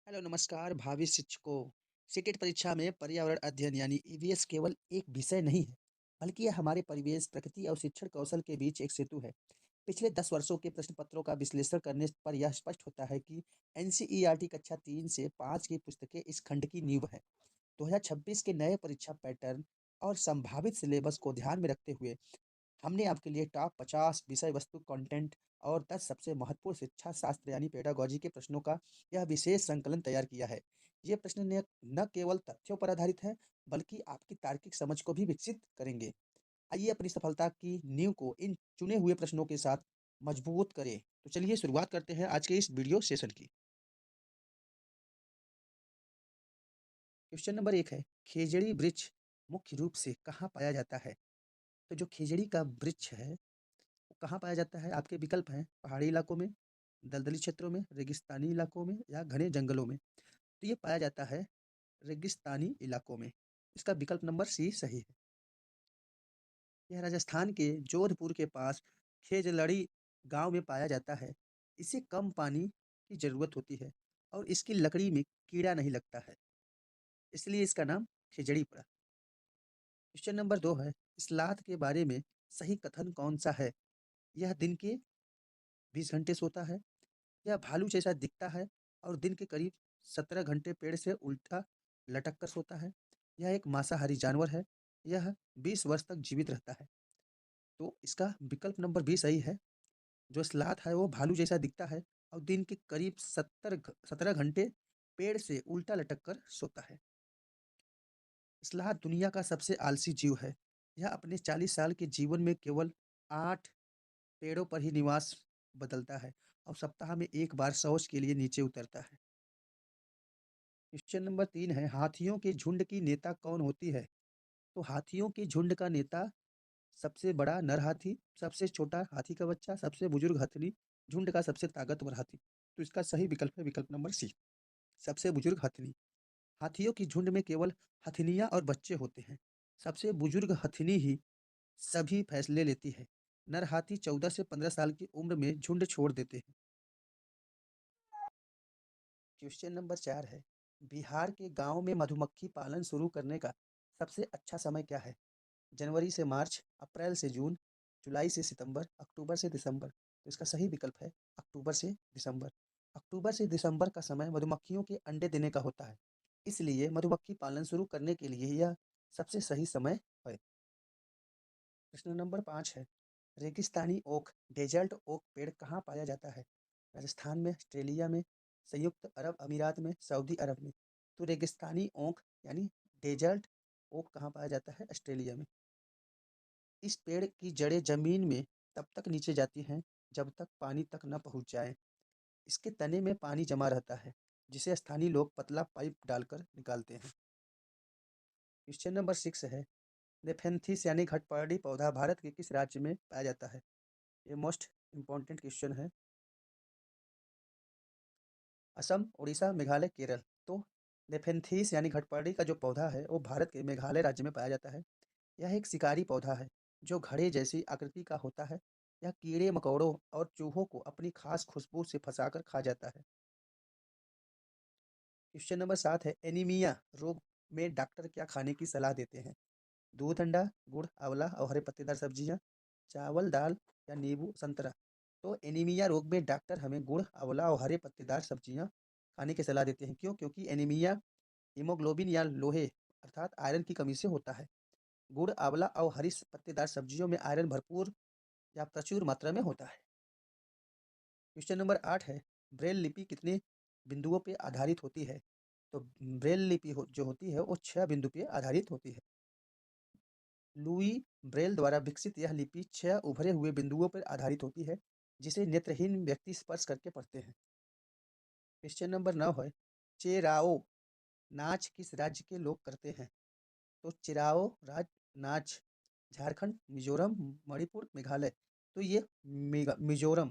Hello नमस्कार भावी शिक्षकों। सीटेट परीक्षा में पर्यावरण अध्ययन यानी ईवीएस केवल एक विषय नहीं है, बल्कि यह हमारे परिवेश, प्रकृति और शिक्षण कौशल के बीच एक सेतु है। पिछले 10 वर्षों के प्रश्न पत्रों का विश्लेषण करने पर यह स्पष्ट होता है कि एनसीईआरटी कक्षा 3 से 5 की पुस्तकें इस खंड की नींव है। 2026 के नए परीक्षा पैटर्न और संभावित सिलेबस को ध्यान में रखते हुए हमने आपके लिए टॉप 50 विषय वस्तु कंटेंट और 10 सबसे महत्वपूर्ण शिक्षा शास्त्र यानी पेडागोजी के प्रश्नों का यह विशेष संकलन तैयार किया है। ये प्रश्न न केवल तथ्यों पर आधारित है, बल्कि आपकी तार्किक समझ को भी विकसित करेंगे। आइए अपनी सफलता की नींव को इन चुने हुए प्रश्नों के साथ मजबूत करें। तो चलिए शुरुआत करते हैं आज के इस वीडियो सेशन की। क्वेश्चन नंबर 1 है, खेजड़ी वृक्ष मुख्य रूप से कहाँ पाया जाता है? तो जो खेजड़ी का वृक्ष है वो कहाँ पाया जाता है? आपके विकल्प हैं पहाड़ी इलाकों में, दलदली क्षेत्रों में, रेगिस्तानी इलाकों में या घने जंगलों में। तो ये पाया जाता है रेगिस्तानी इलाकों में। इसका विकल्प नंबर सी सही है। यह राजस्थान के जोधपुर के पास खेजलड़ी गांव में पाया जाता है। इसे कम पानी की जरूरत होती है और इसकी लकड़ी में कीड़ा नहीं लगता है, इसलिए इसका नाम खेजड़ी पड़ा। क्वेश्चन नंबर 2 है, इस्लात के बारे में सही कथन कौन सा है? यह दिन के 20 घंटे सोता है, यह भालू जैसा दिखता है और दिन के करीब 17 घंटे पेड़ से उल्टा लटक कर सोता है, यह एक मांसाहारी जानवर है, यह 20 वर्ष तक जीवित रहता है। तो इसका विकल्प नंबर बी सही है। जो स्लाथ है वो भालू जैसा दिखता है और दिन के करीब 17 घंटे पेड़ से उल्टा लटक कर सोता है। स्लाथ दुनिया का सबसे आलसी जीव है। यह अपने 40 साल के जीवन में केवल 8 पेड़ों पर ही निवास बदलता है और सप्ताह में एक बार शौच के लिए नीचे उतरता है। क्वेश्चन नंबर 3 है, हाथियों के झुंड की नेता कौन होती है? तो हाथियों के झुंड का नेता सबसे बड़ा नर हाथी, सबसे छोटा हाथी का बच्चा, सबसे बुजुर्ग हाथी, झुंड का सबसे ताकतवर हाथी। तो इसका सही विकल्प है विकल्प नंबर सी, सबसे बुजुर्ग हथनी। हाथियों की झुंड में केवल हथनियां और बच्चे होते हैं। सबसे बुजुर्ग हथनी ही सभी फैसले लेती है। नर हाथी 14 से 15 साल की उम्र में झुंड छोड़ देते हैं। क्वेश्चन नंबर 4 है, बिहार के गांव में मधुमक्खी पालन शुरू करने का सबसे अच्छा समय क्या है? जनवरी से मार्च, अप्रैल से जून, जुलाई से सितंबर, अक्टूबर से दिसंबर। तो इसका सही विकल्प है अक्टूबर से दिसंबर। अक्टूबर से दिसंबर का समय मधुमक्खियों के अंडे देने का होता है, इसलिए मधुमक्खी पालन शुरू करने के लिए यह सबसे सही समय है। प्रश्न नंबर 5 है, रेगिस्तानी ओक डेजर्ट ओक पेड़ कहाँ पाया जाता है? राजस्थान में, ऑस्ट्रेलिया में, संयुक्त अरब अमीरात में, सऊदी अरब में। तो रेगिस्तानी ओक यानी डेजर्ट ओक कहाँ पाया जाता है? ऑस्ट्रेलिया में। इस पेड़ की जड़ें जमीन में तब तक नीचे जाती हैं जब तक पानी तक न पहुंच जाए। इसके तने में पानी जमा रहता है, जिसे स्थानीय लोग पतला पाइप डालकर निकालते हैं। क्वेश्चन नंबर 6 है, नेफेंथिस यानी घटपर्णी पौधा भारत के किस राज्य में पाया जाता है? ये मोस्ट इम्पॉर्टेंट क्वेश्चन है। असम, उड़ीसा, मेघालय, केरल। तो नेफेंथिस यानी घटपर्णी का जो पौधा है वो भारत के मेघालय राज्य में पाया जाता है। यह एक शिकारी पौधा है जो घड़े जैसी आकृति का होता है। यह कीड़े मकोड़ों और चूहों को अपनी खास खुशबू से फंसाकर खा जाता है। क्वेश्चन नंबर 7 है, एनीमिया रोग में डॉक्टर क्या खाने की सलाह देते हैं? दूध, अंडा, गुड़, आंवला और हरे पत्तेदार सब्जियां, चावल, दाल या नींबू, संतरा। तो एनीमिया रोग में डॉक्टर हमें गुड़, आंवला और हरे पत्तेदार सब्जियां खाने की सलाह देते हैं। क्यों? क्योंकि एनीमिया हीमोग्लोबिन या लोहे अर्थात आयरन की कमी से होता है। गुड़, आंवला और हरी पत्तेदार सब्जियों में आयरन भरपूर या प्रचुर मात्रा में होता है। क्वेश्चन नंबर 8 है, ब्रेल लिपि कितने बिंदुओं पे आधारित होती है? तो ब्रेल लिपि जो होती है वो 6 बिंदु पे आधारित होती है। लुई ब्रेल द्वारा विकसित यह लिपि 6 उभरे हुए बिंदुओं पर आधारित होती है, जिसे नेत्रहीन व्यक्ति स्पर्श करके पढ़ते हैं। क्वेश्चन नंबर 9 है, चेराओ नाच किस राज्य के लोग करते हैं? तो चिराओ नाच झारखंड, मिजोरम, मणिपुर, मेघालय। तो ये मिजोरम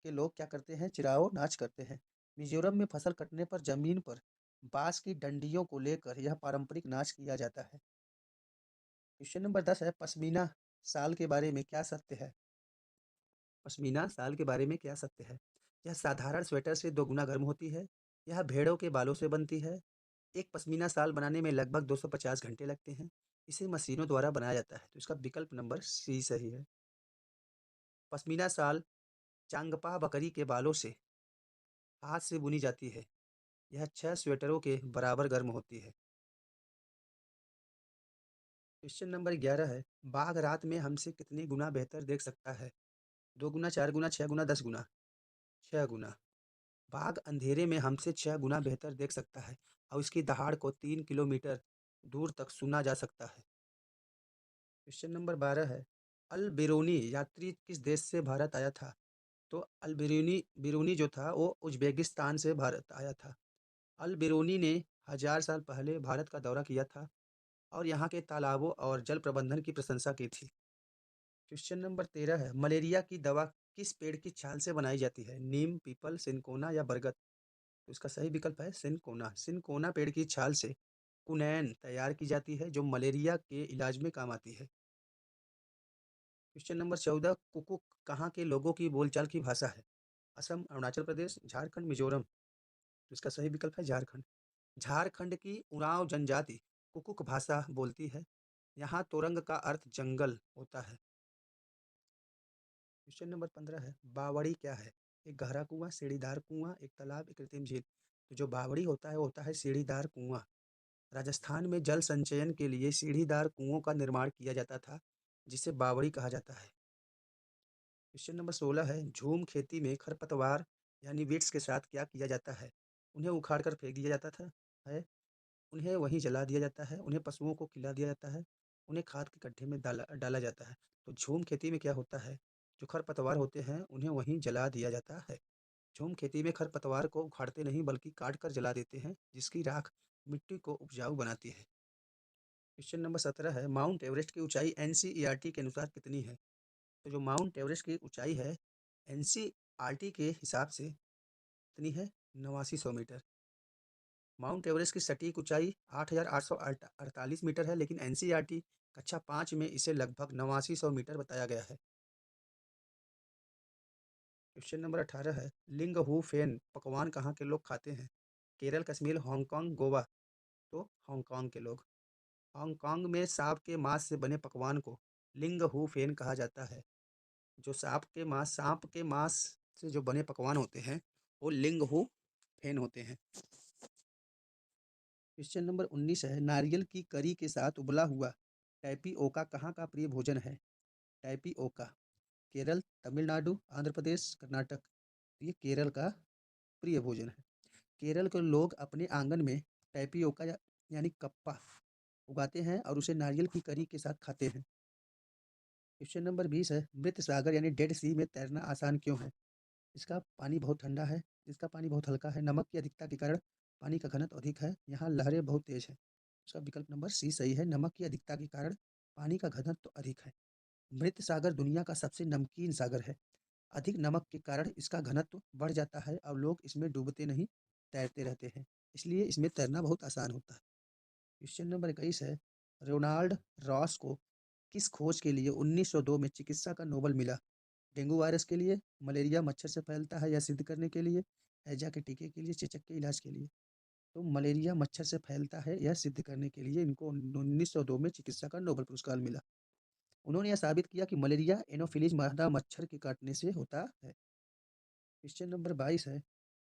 के लोग क्या करते हैं? चिराओ नाच करते हैं। मिजोरम में फसल कटने पर जमीन पर बांस की डंडियों को लेकर यह पारंपरिक नाच किया जाता है। क्वेश्चन नंबर 10 है, पश्मीना शाल के बारे में क्या सत्य है? पश्मीना शाल के बारे में क्या सत्य है? यह साधारण स्वेटर से दोगुना गर्म होती है। यह भेड़ों के बालों से बनती है। एक पश्मीना शाल बनाने में लगभग 250 घंटे लगते हैं। इसे मशीनों द्वारा बनाया जाता है, तो इसका विकल्प नंबर सी सही है। पश्मीना शाल चांगपा बकरी के बालों से हाथ से बुनी जाती है। यह 6 स्वेटरों के बराबर गर्म होती है। क्वेश्चन नंबर 11 है, बाघ रात में हमसे कितने गुना बेहतर देख सकता है? 2 गुना, 4 गुना, 6 गुना, 10 गुना? 6 गुना। बाघ अंधेरे में हमसे 6 गुना बेहतर देख सकता है और इसकी दहाड़ को 3 किलोमीटर दूर तक सुना जा सकता है। क्वेश्चन नंबर 12 है, अल बिरूनी यात्री किस देश से भारत आया था? तो अल बिरूनी बिरूनी जो था वो उज्बेकिस्तान से भारत आया था। अल बिरूनी ने 1000 साल पहले भारत का दौरा किया था और यहाँ के तालाबों और जल प्रबंधन की प्रशंसा की थी। क्वेश्चन नंबर 13 है, मलेरिया की दवा किस पेड़ की छाल से बनाई जाती है? नीम, पीपल, सिनकोना या बरगद? तो इसका सही विकल्प है सिनकोना। सिनकोना पेड़ की छाल से कुनैन तैयार की जाती है जो मलेरिया के इलाज में काम आती है। क्वेश्चन नंबर 14, कुकुक कहाँ के लोगों की बोलचाल की भाषा है? असम, अरुणाचल प्रदेश, झारखंड, मिजोरम? तो इसका सही विकल्प है झारखंड। झारखंड की उरांव जनजाति कुकुक भाषा बोलती है। यहाँ तोरंग का अर्थ जंगल होता है। क्वेश्चन नंबर 15 है, बावड़ी क्या है? एक गहरा कुआं, सीढ़ीदार कुआं, एक तालाब, एक कृत्रिम झील? तो जो बावड़ी होता है वो होता है सीढ़ीदार कुआं। राजस्थान में जल संचयन के लिए सीढ़ीदार कुओं का निर्माण किया जाता था, जिसे बावड़ी कहा जाता है। क्वेश्चन नंबर 16 है, झूम खेती में खरपतवार यानी वीड्स के साथ क्या किया जाता है? उन्हें उखाड़ कर फेंक दिया जाता था है, उन्हें वहीं जला दिया जाता है, उन्हें पशुओं को खिला दिया जाता है, उन्हें खाद के गड्ढे में डाला डाला जाता है। तो झूम खेती में क्या होता है? जो खरपतवार होते हैं उन्हें वहीं जला दिया जाता है। झूम खेती में खरपतवार को उखाड़ते नहीं बल्कि काट कर जला देते हैं, जिसकी राख मिट्टी को उपजाऊ बनाती है। क्वेश्चन नंबर 17 है, माउंट एवरेस्ट की ऊंचाई एनसीईआरटी के अनुसार कितनी है? तो जो माउंट एवरेस्ट की ऊंचाई है एनसीईआरटी के हिसाब से कितनी है? 8900 मीटर। माउंट एवरेस्ट की सटीक ऊंचाई 8848 मीटर है, लेकिन एनसीईआरटी कक्षा 5 में इसे लगभग 8900 मीटर बताया गया है। क्वेश्चन नंबर 18 है, लिंग हु फेन पकवान कहाँ के लोग खाते हैं? केरल, कश्मीर, हांगकांग, गोवा? तो हांगकांग के लोग। हांगकांग में सांप के मांस से बने पकवान को लिंग हु फेन कहा जाता है। जो सांप के मांस से जो बने पकवान होते हैं वो लिंग हु फेन होते हैं। क्वेश्चन नंबर 19 है, नारियल की करी के साथ उबला हुआ टैपिओका कहाँ का प्रिय भोजन है? टैपिओका केरल, तमिलनाडु, आंध्र प्रदेश, कर्नाटक? ये केरल का प्रिय भोजन है। केरल के लोग अपने आंगन में टैपिओका यानी कप्पा उगाते हैं और उसे नारियल की करी के साथ खाते हैं। क्वेश्चन नंबर 20 है, मृत सागर यानी डेड सी में तैरना आसान क्यों है? इसका पानी बहुत ठंडा है, इसका पानी बहुत हल्का है, नमक की अधिकता के कारण पानी का घनत्व अधिक है, यहाँ लहरें बहुत तेज हैं। इसका विकल्प नंबर सी सही है, नमक की अधिकता के कारण पानी का घनत्व अधिक है। मृत सागर दुनिया का सबसे नमकीन सागर है। अधिक नमक के कारण इसका घनत्व बढ़ जाता है और लोग इसमें डूबते नहीं, तैरते रहते हैं, इसलिए इसमें तैरना बहुत आसान होता है। क्वेश्चन नंबर 21 है, रोनाल्ड रॉस को किस खोज के लिए 1902 में चिकित्सा का नोबेल मिला? डेंगू वायरस के लिए, मलेरिया मच्छर से फैलता है यह सिद्ध करने के लिए, हैजा के टीके के लिए, चेचक के इलाज के लिए? तो मलेरिया मच्छर से फैलता है यह सिद्ध करने के लिए इनको 1902 में चिकित्सा का नोबेल पुरस्कार मिला। उन्होंने यह साबित किया कि मलेरिया एनोफिलीज मादा मच्छर के काटने से होता है। क्वेश्चन नंबर 22 है,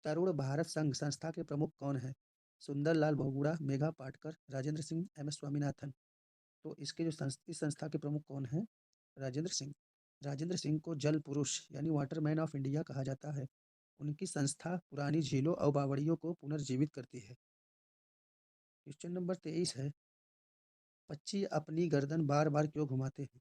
तरुण भारत संघ संस्था के प्रमुख कौन है? Sunderlal Bahuguna, Medha Patkar, Rajendra Singh, M S Swaminathan? तो इसके जो इस संस्था के प्रमुख कौन है? राजेंद्र सिंह। राजेंद्र सिंह को जल पुरुष यानी वाटरमैन ऑफ इंडिया कहा जाता है। उनकी संस्था पुरानी झीलों और बावड़ियों को पुनर्जीवित करती है। क्वेश्चन नंबर 23 है, पक्षी अपनी गर्दन बार बार क्यों घुमाते हैं?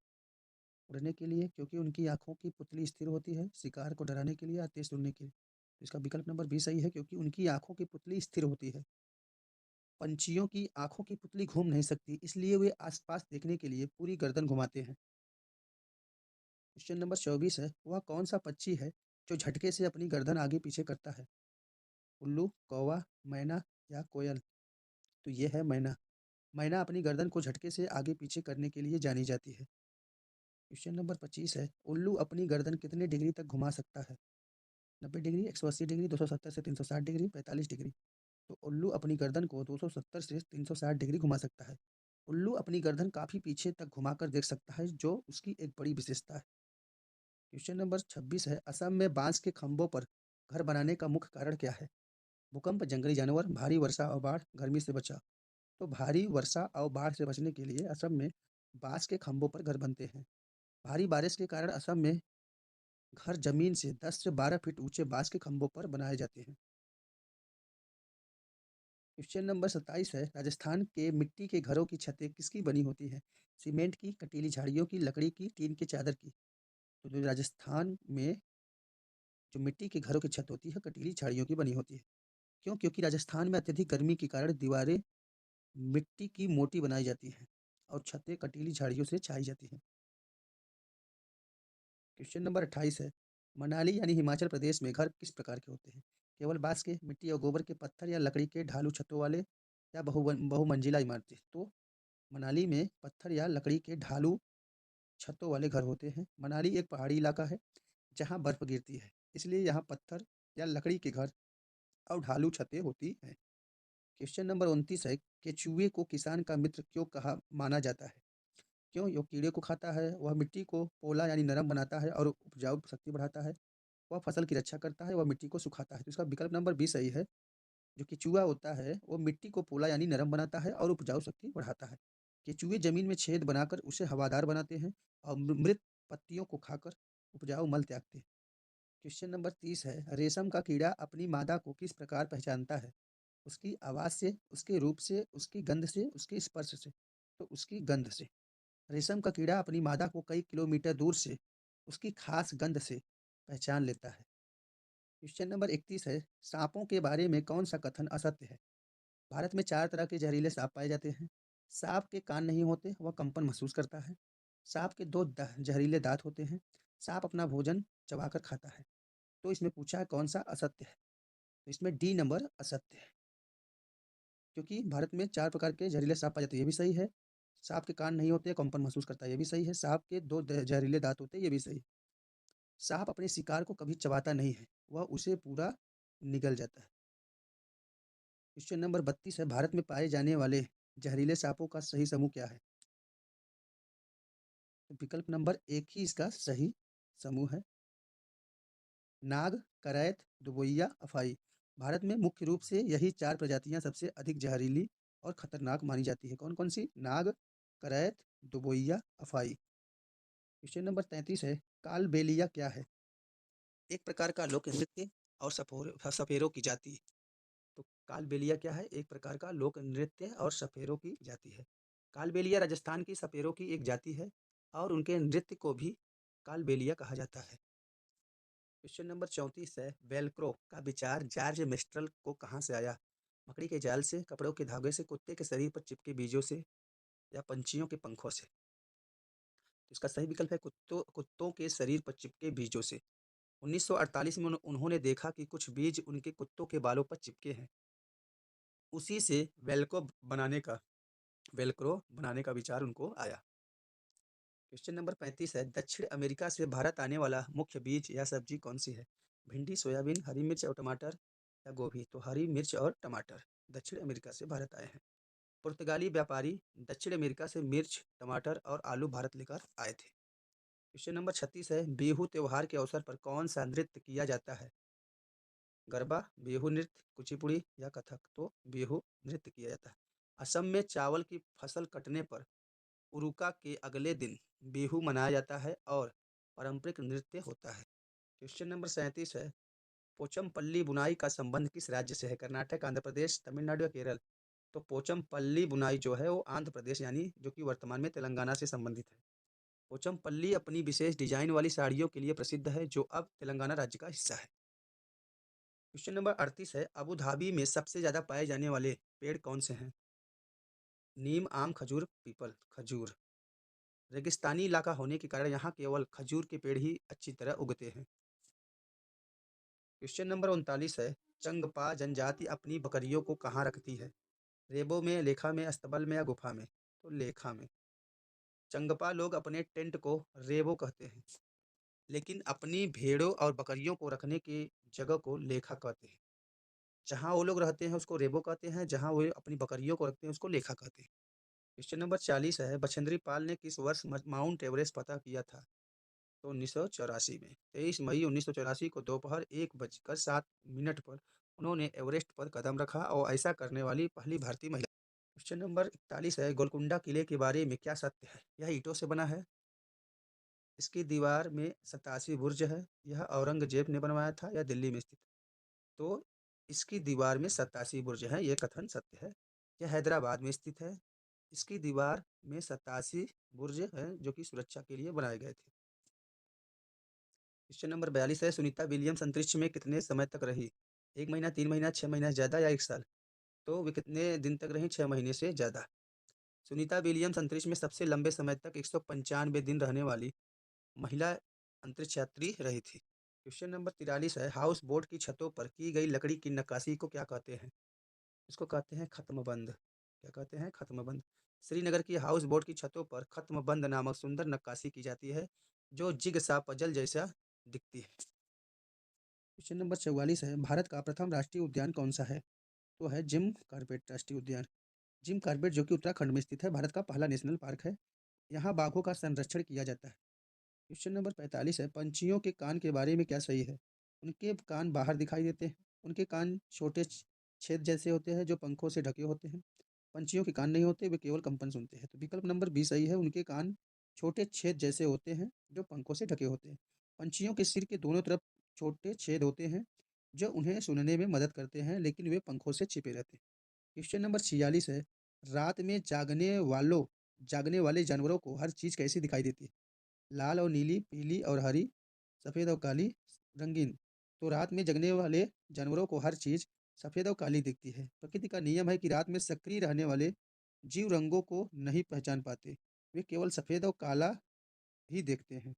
उड़ने के लिए, क्योंकि उनकी आंखों की पुतली स्थिर होती है, शिकार को डराने के लिए या तेज उड़ने के लिए? तो इसका विकल्प नंबर बी सही है, क्योंकि उनकी आंखों की पुतली स्थिर होती है। पंछियों की आंखों की पुतली घूम नहीं सकती, इसलिए वे आसपास देखने के लिए पूरी गर्दन घुमाते हैं। क्वेश्चन नंबर 24 है, वह कौन सा पक्षी है जो झटके से अपनी गर्दन आगे पीछे करता है? उल्लू, कौवा, मैना या कोयल? तो ये है मैना। मैना अपनी गर्दन को झटके से आगे पीछे करने के लिए जानी जाती है। क्वेश्चन नंबर 25 है, उल्लू अपनी गर्दन कितने डिग्री तक घुमा सकता है? 90 डिग्री, 180 डिग्री, 270 से 360 डिग्री, 45 डिग्री। तो उल्लू अपनी गर्दन को 270 से 360 डिग्री घुमा सकता है। उल्लू अपनी गर्दन काफ़ी पीछे तक घुमाकर देख सकता है, जो उसकी एक बड़ी विशेषता है। क्वेश्चन नंबर 26 है, असम में बांस के खंभों पर घर बनाने का मुख्य कारण क्या है? भूकंप, जंगली जानवर, भारी वर्षा और बाढ़, गर्मी से बचाव। तो भारी वर्षा और बाढ़ से बचने के लिए असम में बांस के खंभों पर घर बनते हैं। भारी बारिश के कारण असम में घर जमीन से 10 से 12 फीट ऊंचे बांस के खंभों पर बनाए जाते हैं। क्वेश्चन नंबर 27 है, राजस्थान के मिट्टी के घरों की छतें किसकी बनी होती है? सीमेंट की, कटीली झाड़ियों की, लकड़ी की, टीन के चादर की। तो जो राजस्थान में जो मिट्टी के घरों की छत होती है, कटीली झाड़ियों की बनी होती है। क्यों? क्योंकि राजस्थान में अत्यधिक गर्मी के कारण दीवारें मिट्टी की मोटी बनाई जाती हैं और छतें कटीली झाड़ियों से छाई जाती हैं। क्वेश्चन नंबर 28 है, मनाली यानी हिमाचल प्रदेश में घर किस प्रकार के होते हैं? केवल बांस के, मिट्टी और गोबर के, पत्थर या लकड़ी के ढालू छतों वाले, या बहुमंजिला इमारतें? तो मनाली में पत्थर या लकड़ी के ढालू छतों वाले घर होते हैं। मनाली एक पहाड़ी इलाका है जहाँ बर्फ गिरती है, इसलिए यहाँ पत्थर या लकड़ी के घर और ढालू छतें होती हैं। क्वेश्चन नंबर 29 है, केचुए को किसान का मित्र क्यों कहा माना जाता है? क्यों? यो कीड़े को खाता है, वह मिट्टी को पोला यानी नरम बनाता है और उपजाऊ शक्ति बढ़ाता है, वह फसल की रक्षा करता है, वह मिट्टी को सुखाता है। तो इसका विकल्प नंबर 20 सही है। जो केचुआ होता है वो मिट्टी को पोला यानी नरम बनाता है और उपजाऊ शक्ति बढ़ाता है। केचुए जमीन में छेद बनाकर उसे हवादार बनाते हैं और मृत पत्तियों को खाकर उपजाऊ मल त्यागते हैं। क्वेश्चन नंबर 30 है, रेशम का कीड़ा अपनी मादा को किस प्रकार पहचानता है? उसकी आवाज़ से, उसके रूप से, उसकी गंध से, उसके स्पर्श से? तो उसकी गंध से। रेशम का कीड़ा अपनी मादा को कई किलोमीटर दूर से उसकी खास गंध से पहचान लेता है। क्वेश्चन नंबर 31 है, सांपों के बारे में कौन सा कथन असत्य है? भारत में 4 तरह के जहरीले सांप पाए जाते हैं। सांप के कान नहीं होते, वह कंपन महसूस करता है। सांप के 2 जहरीले दांत होते हैं। सांप अपना भोजन चबाकर खाता है। तो इसमें पूछा है कौन सा असत्य है? तो इसमें डी नंबर असत्य है, क्योंकि भारत में 4 प्रकार के जहरीले सांप पाए जाते हैं, ये भी सही है। सांप के कान नहीं होते, कंपन महसूस करता है, ये भी सही है। सांप के 2 जहरीले दांत होते हैं, ये भी सही है। सांप अपने शिकार को कभी चबाता नहीं है, वह उसे पूरा निगल जाता है। क्वेश्चन नंबर 32 है, भारत में पाए जाने वाले जहरीले सांपों का सही समूह क्या है? तो विकल्प नंबर 1 ही इसका सही समूह है। नाग, करैत, दुबोइया, अफाई। भारत में मुख्य रूप से यही 4 प्रजातियां सबसे अधिक जहरीली और खतरनाक मानी जाती है। कौन कौन सी? नाग, करैत, दुबोइया, अफाई। क्वेश्चन नंबर 33 है, कालबेलिया क्या है? एक प्रकार का लोक नृत्य और सपेरों की जाति। तो कालबेलिया क्या है? एक प्रकार का लोक नृत्य और सपेरों की जाति है। कालबेलिया राजस्थान की सपेरों की एक जाति है और उनके नृत्य को भी कालबेलिया कहा जाता है। क्वेश्चन नंबर 34 है, वेलक्रो का विचार जॉर्ज मिस्ट्रल को कहाँ से आया? मकड़ी के जाल से, कपड़ों के धागे से, कुत्ते के शरीर पर चिपके बीजों से, या पंछियों के पंखों से? तो इसका सही विकल्प है कुत्तों के शरीर पर चिपके बीजों से। 1948 में उन्होंने देखा कि कुछ बीज उनके कुत्तों के बालों पर चिपके हैं। उसी से वेलक्रो बनाने का विचार उनको आया। क्वेश्चन नंबर 35 है, दक्षिण अमेरिका से भारत आने वाला मुख्य बीज या सब्जी कौन सी है? भिंडी, सोयाबीन, हरी मिर्च और टमाटर, या गोभी? तो हरी मिर्च और टमाटर दक्षिण अमेरिका से भारत आए हैं। पुर्तगाली व्यापारी दक्षिण अमेरिका से मिर्च, टमाटर और आलू भारत लेकर आए थे। क्वेश्चन नंबर 36 है, बिहू त्योहार के अवसर पर कौन सा नृत्य किया जाता है? गरबा, बिहू नृत्य, कुचिपुड़ी या कथक? तो बिहू नृत्य किया जाता है। असम में चावल की फसल कटने पर उरुका के अगले दिन बिहू मनाया जाता है और पारंपरिक नृत्य होता है। क्वेश्चन नंबर 37 है, पोचमपल्ली बुनाई का संबंध किस राज्य से है? कर्नाटक, आंध्र प्रदेश, तमिलनाडु या केरल? तो पोचमपल्ली बुनाई जो है वो आंध्र प्रदेश यानी जो कि वर्तमान में तेलंगाना से संबंधित है। पोचमपल्ली अपनी विशेष डिजाइन वाली साड़ियों के लिए प्रसिद्ध है जो अब तेलंगाना राज्य का हिस्सा है। क्वेश्चन नंबर 38 है, अबू धाबी में सबसे ज्यादा पाए जाने वाले पेड़ कौन से हैं? नीम, आम, खजूर, पीपल? खजूर। रेगिस्तानी इलाका होने के कारण यहाँ केवल खजूर के पेड़ ही अच्छी तरह उगते हैं। क्वेश्चन नंबर 39 है, चंगपा जनजाति अपनी बकरियों को कहाँ रखती है? रेबो में, लेखा में, अस्तबल में या गुफा में? तो लेखा में। चंगपा लोग अपने टेंट को रेबो कहते हैं, लेकिन अपनी भेड़ों और बकरियों को रखने की जगह को लेखा कहते हैं। जहाँ वो लोग रहते हैं उसको रेबो कहते हैं, जहाँ वो अपनी बकरियों को रखते हैं उसको लेखा कहते हैं। क्वेश्चन नंबर 40 है, बछेंद्री पाल ने किस वर्ष माउंट एवरेस्ट फतह किया था? तो 1984 में। 23 मई 1984 को दोपहर 1:07 पर उन्होंने एवरेस्ट पर कदम रखा और ऐसा करने वाली पहली भारतीय महिला। क्वेश्चन नंबर 41 है, गोलकुंडा किले के बारे में क्या सत्य है? यह ईंटों से बना है। इसकी दीवार में 87 बुर्ज है। यह औरंगजेब ने बनवाया था या दिल्ली में स्थित? तो इसकी दीवार में 87 बुर्ज हैं, ये कथन सत्य है। यह हैदराबाद में स्थित है। इसकी दीवार में 87 बुर्ज हैं जो कि सुरक्षा के लिए बनाए गए थे। क्वेश्चन नंबर 42 है, सुनीता विलियम्स अंतरिक्ष में कितने समय तक रही? 1 महीना, 3 महीना, 6 महीना से ज़्यादा या 1 साल? तो वे कितने दिन तक रही? 6 महीने से ज़्यादा। सुनीता विलियम्स अंतरिक्ष में सबसे लंबे समय तक 195 दिन रहने वाली महिला अंतरिक्ष यात्री रही थी। क्वेश्चन नंबर 43 है, हाउस बोट की छतों पर की गई लकड़ी की नक्काशी को क्या कहते हैं? इसको कहते हैं खत्मबंद। क्या कहते हैं? खत्मबंद। श्रीनगर की हाउस बोट की छतों पर खत्मबंद नामक सुंदर नक्काशी की जाती है जो जिगसा पजल जैसा दिखती है। क्वेश्चन नंबर 44 है, भारत का प्रथम राष्ट्रीय उद्यान कौन सा है? तो है जिम कॉर्बेट राष्ट्रीय उद्यान। जिम कॉर्बेट जो कि उत्तराखंड में स्थित है, भारत का पहला नेशनल पार्क है। यहाँ बाघों का संरक्षण किया जाता है। क्वेश्चन नंबर 45 है, पंछियों के कान के बारे में क्या सही है? उनके कान बाहर दिखाई देते हैं। उनके कान छोटे छेद जैसे होते हैं जो पंखों से ढके होते हैं। पंछियों के कान नहीं होते, वे केवल कंपन सुनते हैं। तो विकल्प नंबर 20 सही है, उनके कान छोटे छेद जैसे होते हैं जो पंखों से ढके होते हैं। पंछियों के सिर के दोनों तरफ छोटे छेद होते हैं जो उन्हें सुनने में मदद करते हैं, लेकिन वे पंखों से छिपे रहते हैं। क्वेश्चन नंबर 46 है, रात में जागने वाले जानवरों को हर चीज़ कैसी दिखाई देती है? लाल और नीली, पीली और हरी, सफ़ेद और काली, रंगीन। तो रात में जगने वाले जानवरों को हर चीज़ सफ़ेद और काली दिखती है। प्रकृति का नियम है कि रात में सक्रिय रहने वाले जीव रंगों को नहीं पहचान पाते। वे केवल सफ़ेद और काला ही देखते हैं।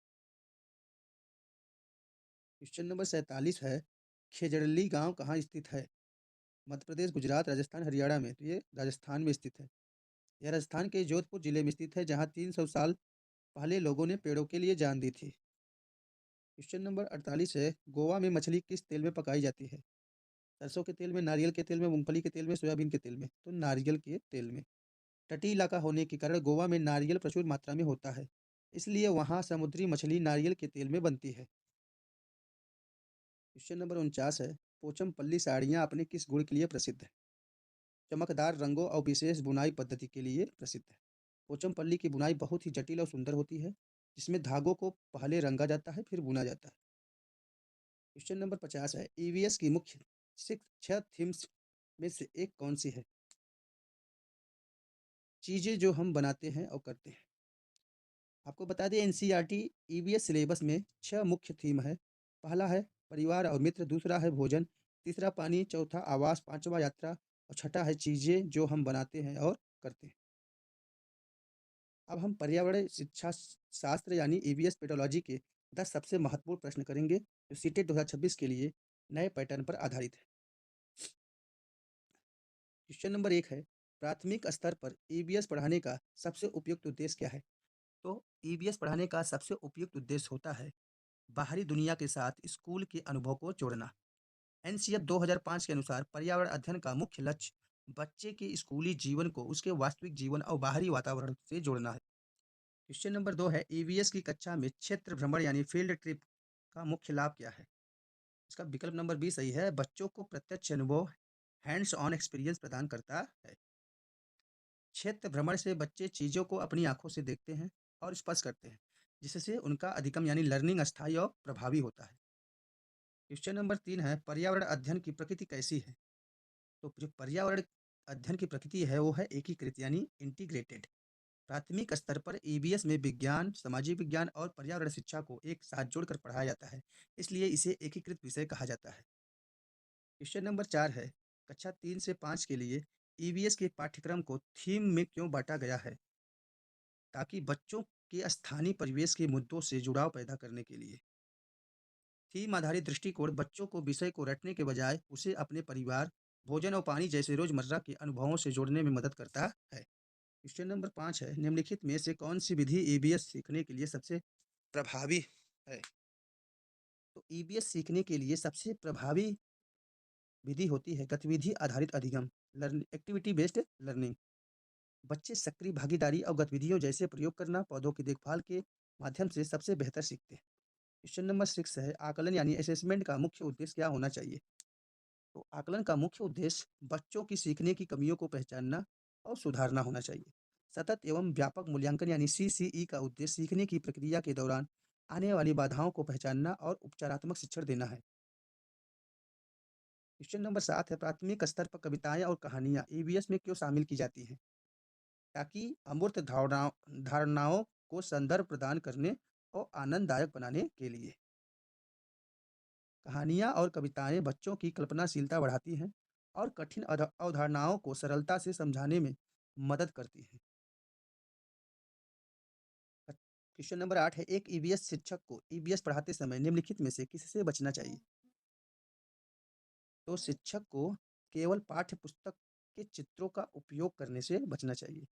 क्वेश्चन नंबर 47 है, खेजड़ली गाँव कहाँ स्थित है? मध्य प्रदेश, गुजरात, राजस्थान, हरियाणा में। तो ये राजस्थान में स्थित है। यह राजस्थान के जोधपुर जिले में स्थित है, जहाँ 300 साल पहले लोगों ने पेड़ों के लिए जान दी थी। क्वेश्चन नंबर 48 है, गोवा में मछली किस तेल में पकाई जाती है? सरसों के तेल में, नारियल के तेल में, मूंगफली के तेल में, सोयाबीन के तेल में। तो नारियल के तेल में। तटीय इलाका होने के कारण गोवा में नारियल प्रचुर मात्रा में होता है, इसलिए वहाँ समुद्री मछली नारियल के तेल में बनती है। क्वेश्चन नंबर 49 है, पोचमपल्ली साड़ियाँ अपने किस गुण के लिए प्रसिद्ध है? चमकदार रंगों और विशेष बुनाई पद्धति के लिए प्रसिद्ध है। पोचमपल्ली की बुनाई बहुत ही जटिल और सुंदर होती है, जिसमें धागों को पहले रंगा जाता है फिर बुना जाता है। क्वेश्चन नंबर 50 है, ईवीएस की मुख्य 6 थीम्स में से एक कौन सी है? चीज़ें जो हम बनाते हैं और करते हैं। आपको बता दें, एनसीईआरटी ईवीएस सिलेबस में 6 मुख्य थीम है। पहला है परिवार और मित्र, दूसरा है भोजन, तीसरा पानी, चौथा आवास, पांचवा यात्रा और छठा है चीज़ें जो हम बनाते हैं और करते हैं। अब हम पर्यावरण शिक्षा शास्त्र यानी ईवीएस पेडोलॉजी के 10 सबसे महत्वपूर्ण प्रश्न करेंगे जो सीटेट 2026 के लिए नए पैटर्न पर आधारित है। क्वेश्चन नंबर 1 है, प्राथमिक स्तर पर ईवीएस पढ़ाने का सबसे उपयुक्त उद्देश्य क्या है? तो ईवीएस पढ़ाने का सबसे उपयुक्त उद्देश्य होता है बाहरी दुनिया के साथ स्कूल के अनुभव को जोड़ना। एनसीएफ 2005 के अनुसार पर्यावरण अध्ययन का मुख्य लक्ष्य बच्चे के स्कूली जीवन को उसके वास्तविक जीवन और बाहरी वातावरण से जोड़ना है। क्वेश्चन नंबर 2 है, ईवीएस की कक्षा में क्षेत्र भ्रमण यानी फील्ड ट्रिप का मुख्य लाभ क्या है? इसका विकल्प नंबर बी सही है, बच्चों को प्रत्यक्ष अनुभव, हैंड्स ऑन एक्सपीरियंस प्रदान करता है। क्षेत्र भ्रमण से बच्चे चीज़ों को अपनी आंखों से देखते हैं और स्पर्श करते हैं, जिससे उनका अधिगम यानी लर्निंग अस्थायी और प्रभावी होता है। क्वेश्चन नंबर 3 है, पर्यावरण अध्ययन की प्रकृति कैसी है? तो जो पर्यावरण अध्ययन की प्रकृति है वो है एकीकृत यानी इंटीग्रेटेड। प्राथमिक स्तर पर ईवीएस में विज्ञान, सामाजिक विज्ञान और पर्यावरण शिक्षा को एक साथ जोड़कर पढ़ाया जाता है, इसलिए इसे एकीकृत विषय कहा जाता है। क्वेश्चन नंबर 4 है, कक्षा 3 से 5 के लिए ईवीएस के पाठ्यक्रम को थीम में क्यों बांटा गया है? ताकि बच्चों के स्थानीय परिवेश के मुद्दों से जुड़ाव पैदा करने के लिए। थीम आधारित दृष्टिकोण बच्चों को विषय को रटने के बजाय उसे अपने परिवार, भोजन और पानी जैसे रोजमर्रा के अनुभवों से जोड़ने में मदद करता है। क्वेश्चन नंबर 5 है, निम्नलिखित में से कौन सी विधि ईवीएस सीखने के लिए सबसे प्रभावी है? तो ईबीएस सीखने के लिए सबसे प्रभावी विधि होती है गतिविधि आधारित अधिगम, लर्न एक्टिविटी बेस्ड लर्निंग। बच्चे सक्रिय भागीदारी और गतिविधियों जैसे प्रयोग करना, पौधों की देखभाल के माध्यम से सबसे बेहतर सीखते हैं। क्वेश्चन नंबर 6 है आकलन यानी असेसमेंट का मुख्य उद्देश्य क्या होना चाहिए? तो आकलन का मुख्य उद्देश्य बच्चों की सीखने की कमियों को पहचानना और सुधारना होना चाहिए। सतत एवं व्यापक मूल्यांकन यानी सीसीई का उद्देश्य सीखने की प्रक्रिया के दौरान आने वाली बाधाओं को पहचानना और उपचारात्मक शिक्षण देना है। क्वेश्चन नंबर 7 है प्राथमिक स्तर पर कविताएं और कहानियां ईवीएस में क्यों शामिल की जाती हैं? ताकि अमूर्त धारणाओं को संदर्भ प्रदान करने और आनंददायक बनाने के लिए। कहानियाँ और कविताएँ बच्चों की कल्पनाशीलता बढ़ाती हैं और कठिन अवधारणाओं को सरलता से समझाने में मदद करती हैं। क्वेश्चन नंबर 8 है एक ईवीएस शिक्षक को ईवीएस पढ़ाते समय निम्नलिखित में से किससे बचना चाहिए? तो शिक्षक को केवल पाठ्य पुस्तक के चित्रों का उपयोग करने से बचना चाहिए।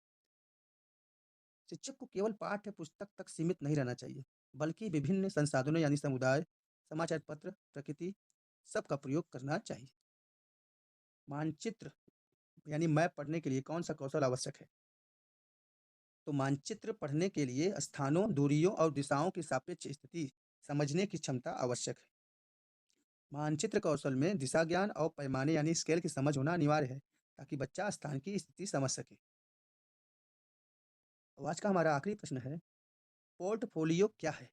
शिक्षक को केवल पाठ्य पुस्तक तक सीमित नहीं रहना चाहिए, बल्कि विभिन्न संसाधनों यानी समुदाय, समाचार पत्र, प्रकृति सबका प्रयोग करना चाहिए। मानचित्र यानी मैप पढ़ने के लिए कौन-सा कौशल आवश्यक है? तो मानचित्र पढ़ने के लिए स्थानों, दूरियों और दिशाओं की सापेक्ष स्थिति समझने की क्षमता आवश्यक है। मानचित्र कौशल में दिशा ज्ञान और पैमाने यानी स्केल की समझ होना अनिवार्य है, ताकि बच्चा स्थान की स्थिति समझ सके। तो आज का हमारा आखिरी प्रश्न है, पोर्टफोलियो क्या है?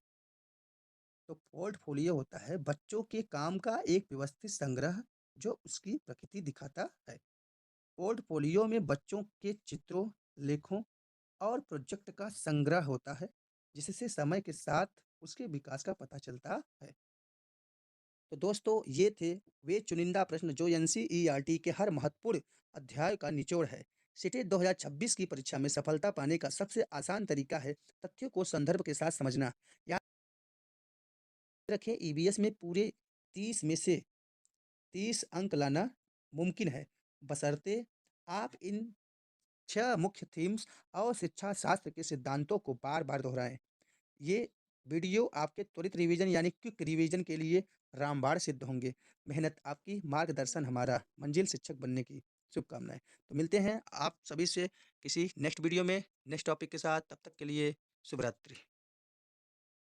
तो पोर्टफोलियो होता है बच्चों के काम का एक व्यवस्थित संग्रह जो उसकी प्रकृति दिखाता है। पोर्टफोलियो में बच्चों के चित्रों, लेखों और प्रोजेक्ट का संग्रह होता है, जिससे समय के साथ उसके विकास का पता चलता है। तो दोस्तों ये थे वे चुनिंदा प्रश्न जो एनसीईआरटी के हर महत्वपूर्ण अध्याय का निचोड़ है। सीटेट 2026 की परीक्षा में सफलता पाने का सबसे आसान तरीका है तथ्यों को संदर्भ के साथ समझना। याद रखें ईवीएस में पूरे 30 में से 30 अंक लाना मुमकिन है, बशर्ते आप इन 6 मुख्य थीम्स और शिक्षा शास्त्र के सिद्धांतों को बार-बार दोहराएँ। ये वीडियो आपके त्वरित रिवीजन यानी क्विक रिवीजन के लिए रामबाण सिद्ध होंगे। मेहनत आपकी, मार्गदर्शन हमारा, मंजिल शिक्षक बनने की शुभकामनाएँ। तो मिलते हैं आप सभी से किसी नेक्स्ट वीडियो में, नेक्स्ट टॉपिक के साथ, तब तक के लिए शुभ रात्रि।